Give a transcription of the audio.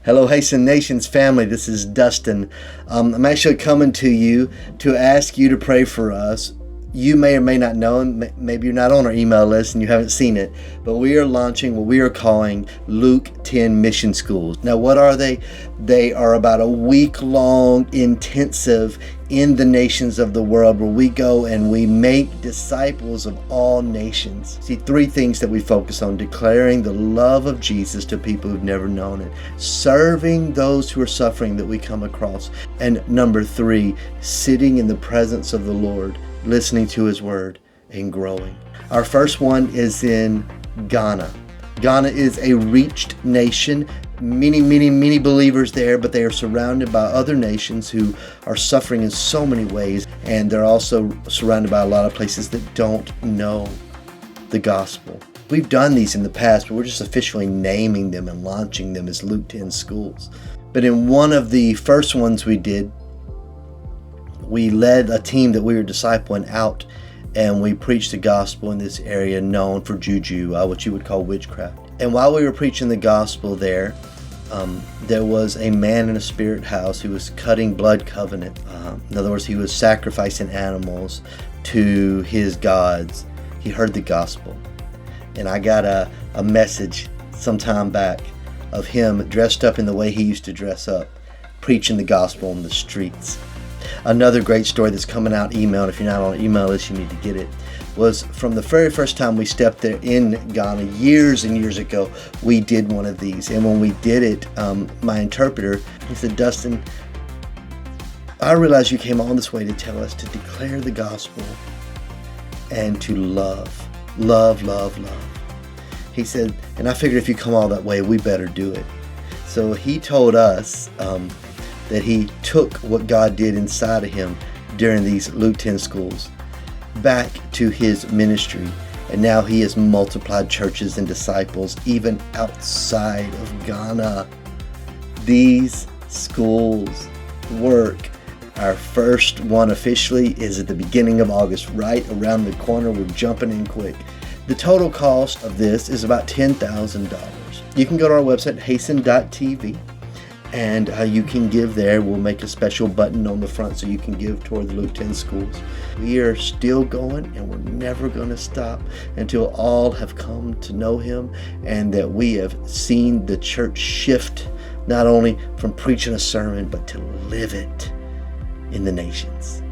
Hello, Hasten Nations family. This is Dustin. I'm actually coming to you to ask you to pray for us. You may or may not know, and maybe you're not on our email list and you haven't seen it, but we are launching what we are calling Luke 10 Mission Schools. Now, what are they? They are about a week-long intensive in the nations of the world where we go and we make disciples of all nations. See, three things that we focus on: declaring the love of Jesus to people who've never known it, serving those who are suffering that we come across, and number three, sitting in the presence of the Lord, listening to His Word and growing. Our first one is in Ghana. Ghana is a reached nation. Many believers there, but they are surrounded by other nations who are suffering in so many ways, and they're also surrounded by a lot of places that don't know the gospel. We've done these in the past, but we're just officially naming them and launching them as Luke 10 schools. But in one of the first ones we did, we led a team that we were discipling out, and we preached the gospel in this area known for juju, what you would call witchcraft. And while we were preaching the gospel there was a man in a spirit house who was cutting blood covenant. In other words, he was sacrificing animals to his gods. He heard the gospel. And I got a message some time back of him dressed up in the way he used to dress up, preaching the gospel on the streets. Another great story that's coming out email, and if you're not on an email list, you need to get it, was from the very first time we stepped there in Ghana years and years ago. We did one of these, and when we did it, my interpreter, he said, "Dustin, I realize you came all this way to tell us to declare the gospel and to love. He said, and I figured if you come all that way, we better do it." So he told us that he took what God did inside of him during these Luke 10 schools back to his ministry, and now he has multiplied churches and disciples even outside of Ghana. These schools work. Our first one officially is at the beginning of August, right around the corner. We're jumping in quick. The total cost of this is about $10,000. You can go to our website, hasten.tv, and you can give there. We'll make a special button on the front so you can give toward the Luke 10 schools. We are still going, and we're never going to stop until all have come to know Him, and that we have seen the church shift, not only from preaching a sermon, but to live it in the nations.